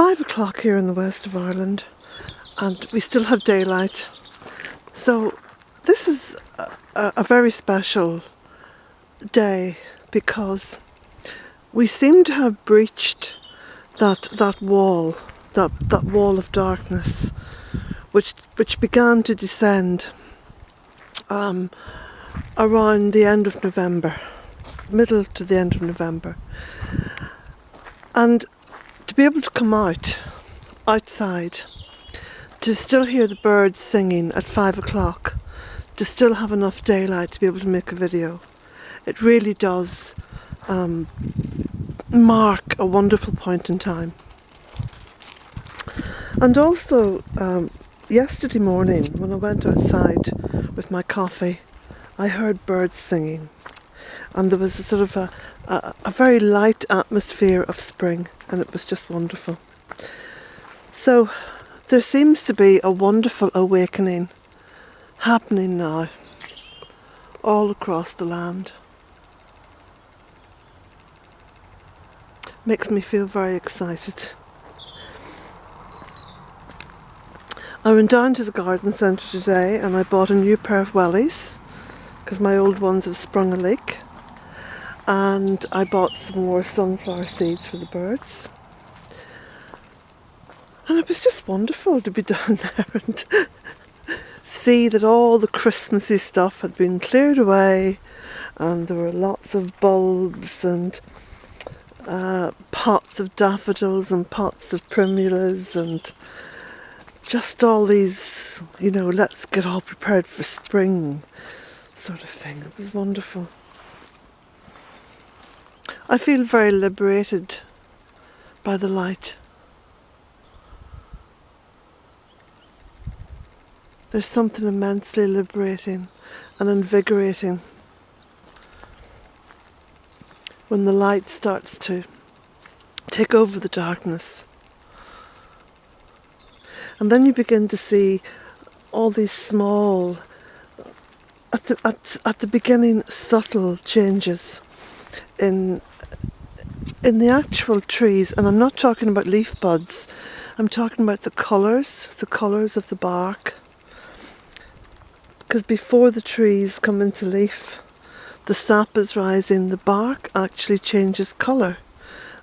5 o'clock here in the west of Ireland, and we still have daylight. So this is a very special day because we seem to have breached that wall of darkness which began to descend around the end of November, middle to the end of November. And to be able to come outside, to still hear the birds singing at 5 o'clock, to still have enough daylight to be able to make a video, it really does mark a wonderful point in time. And also, yesterday morning when I went outside with my coffee, I heard birds singing, and there was a sort of a very light atmosphere of spring, and it was just wonderful. So there seems to be a wonderful awakening happening now all across the land. Makes me feel very excited. I went down to the garden centre today and I bought a new pair of wellies because my old ones have sprung a leak, and I bought some more sunflower seeds for the birds, and it was just wonderful to be down there and see that all the Christmassy stuff had been cleared away, and there were lots of bulbs and pots of daffodils and pots of primulas and just all these, you know, let's get all prepared for spring sort of thing. It was wonderful. I feel very liberated by the light. There's something immensely liberating and invigorating when the light starts to take over the darkness. And then you begin to see all these small, at the beginning, subtle changes in the actual trees. And I'm not talking about leaf buds, I'm talking about the colours of the bark. Because before the trees come into leaf, the sap is rising, the bark actually changes colour.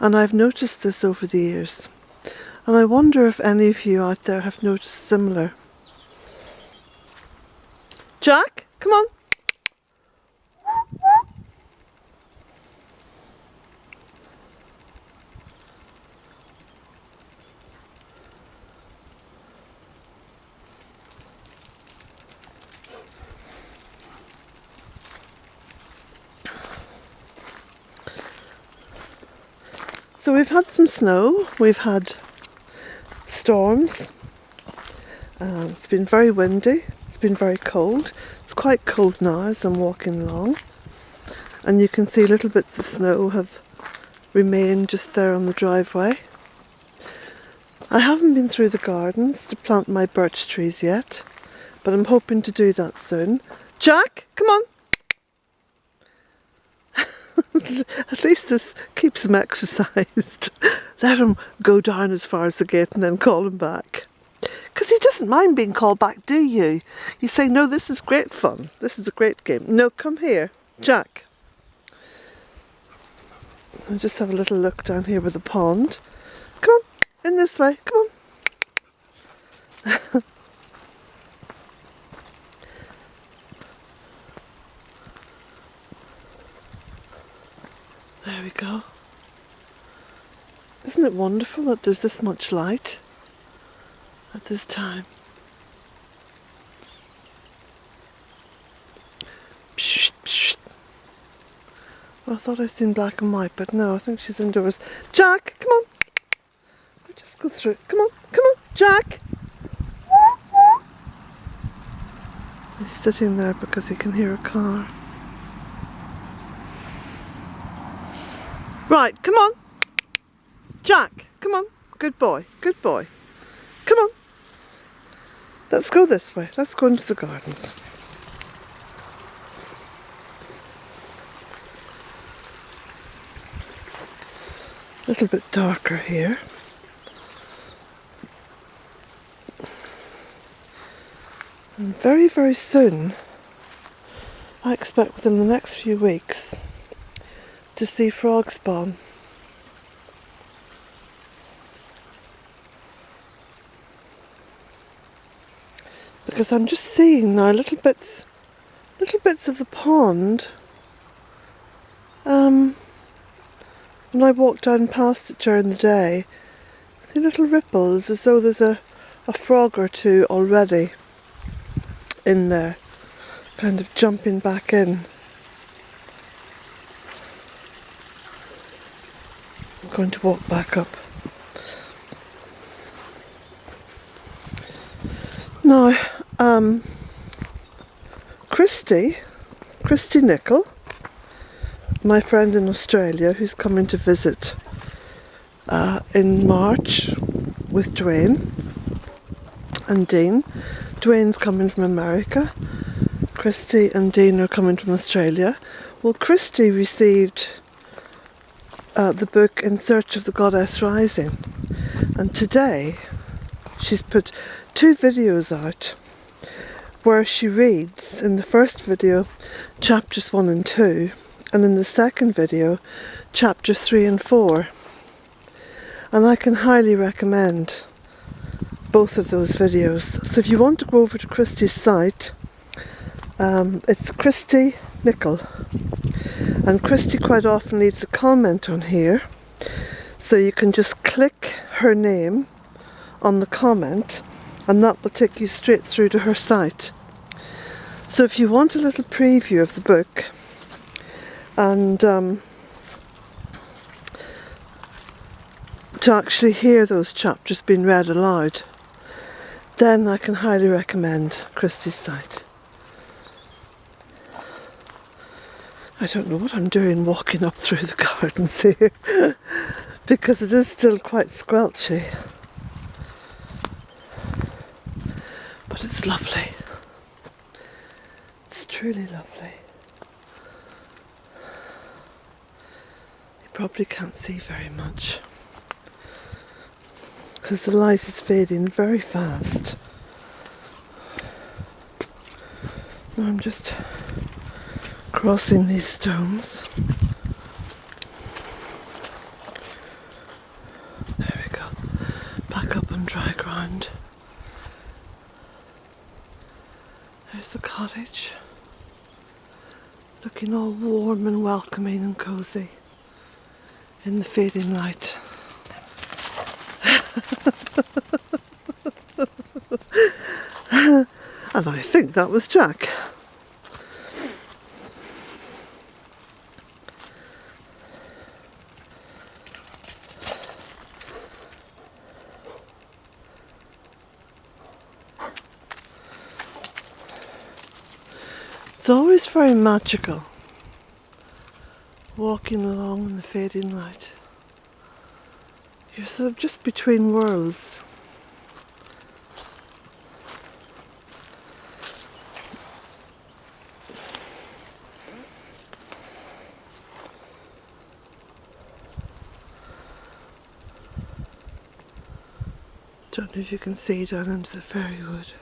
And I've noticed this over the years. And I wonder if any of you out there have noticed similar. Jack, come on. So we've had some snow, we've had storms, it's been very windy, it's been very cold. It's quite cold now as I'm walking along, and you can see little bits of snow have remained just there on the driveway. I haven't been through the gardens to plant my birch trees yet, but I'm hoping to do that soon. Jack, come on! At least this keeps him exercised. Let him go down as far as the gate and then call him back. Because he doesn't mind being called back, do you? You say, no, this is great fun. This is a great game. No, come here, Jack. I'll just have a little look down here with the pond. Come on, in this way, come on. There we go. Isn't it wonderful that there's this much light at this time? Psh, psh. Well, I thought I'd seen black and white, but no, I think she's indoors. Jack, come on. I'll just go through. Come on, Jack. He's sitting there because he can hear a car. Right, come on. Jack, come on. Good boy, good boy. Come on. Let's go this way. Let's go into the gardens. A little bit darker here. And very, very soon, I expect within the next few weeks, to see frog spawn. Because I'm just seeing now little bits of the pond. When I walk down past it during the day, the little ripples as though there's a frog or two already in there, kind of jumping back in. I'm going to walk back up. Now, Christy Nicol, my friend in Australia who's coming to visit in March with Dwayne and Dean. Dwayne's coming from America. Christy and Dean are coming from Australia. Well, Christy received the book In Search of the Goddess Rising, and today she's put 2 videos out where she reads in the first video chapters 1 and 2, and in the second video chapters 3 and 4. And I can highly recommend both of those videos. So if you want to go over to Christy's site, it's Christy Nicol, and Christy quite often leaves a comment on here, so you can just click her name on the comment and that will take you straight through to her site. So if you want a little preview of the book and to actually hear those chapters being read aloud, then I can highly recommend Christy's site. I don't know what I'm doing walking up through the gardens here because it is still quite squelchy. But it's lovely. It's truly lovely. You probably can't see very much because the light is fading very fast. Now I'm just crossing these stones. There we go. Back up on dry ground. There's the cottage, looking all warm and welcoming and cosy in the fading light. And I think that was Jack. It's always very magical walking along in the fading light. You're sort of just between worlds. Don't know if you can see down into the fairy wood.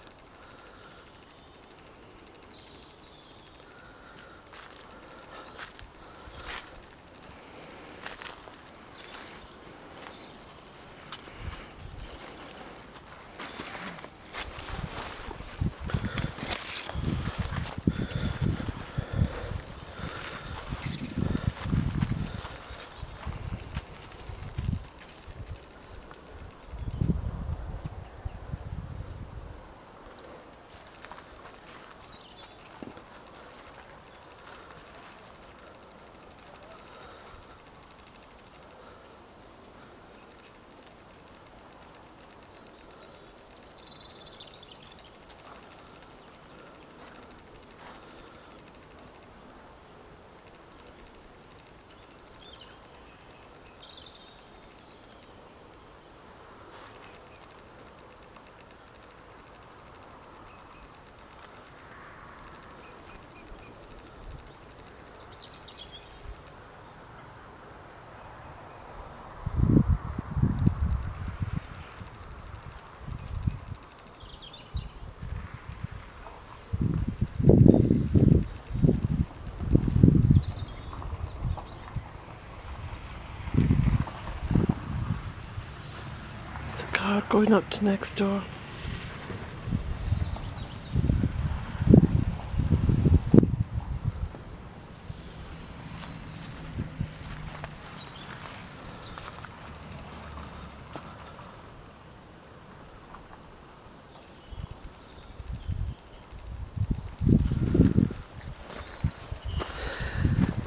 hard going up to next door.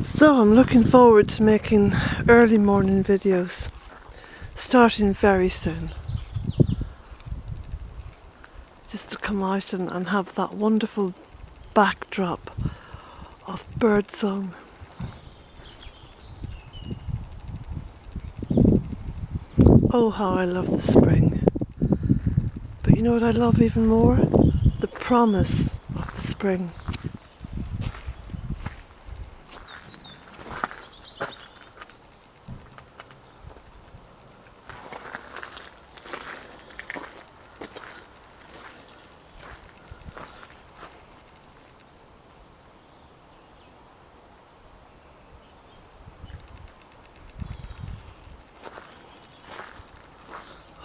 So I'm looking forward to making early morning videos, starting very soon. Just to come out and have that wonderful backdrop of birdsong. Oh, how I love the spring. But you know what I love even more? The promise of the spring.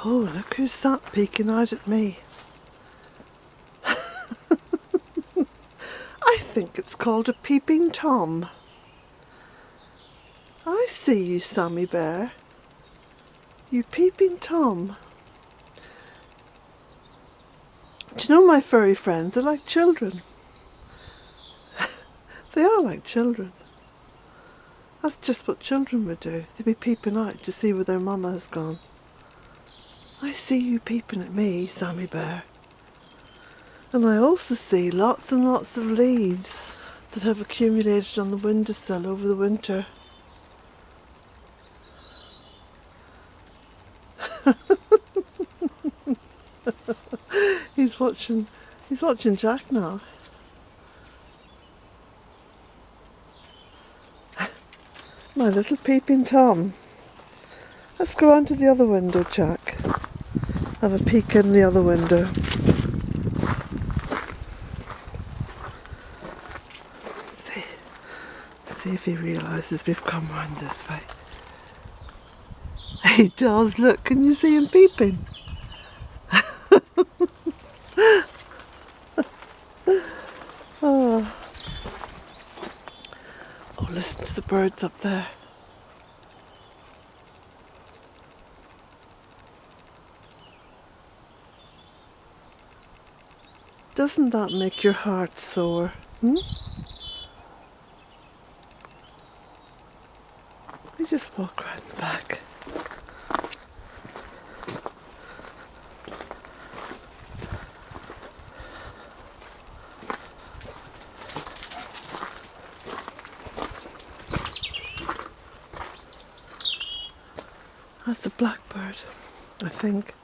Oh, look who's that peeking out at me. I think it's called a peeping Tom. I see you, Sammy Bear. You peeping Tom. Do you know my furry friends are like children? They are like children. That's just what children would do. They'd be peeping out to see where their mama has gone. I see you peeping at me, Sammy Bear. And I also see lots and lots of leaves that have accumulated on the windowsill over the winter. He's watching Jack now. My little peeping Tom. Let's go on to the other window, Jack. Have a peek in the other window. See if he realises we've come round this way. He does, look, can you see him peeping? Oh, listen to the birds up there. Doesn't that make your heart soar? Hmm? We just walk around the back. That's a blackbird, I think.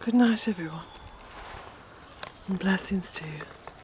Good night, everyone. and blessings to you.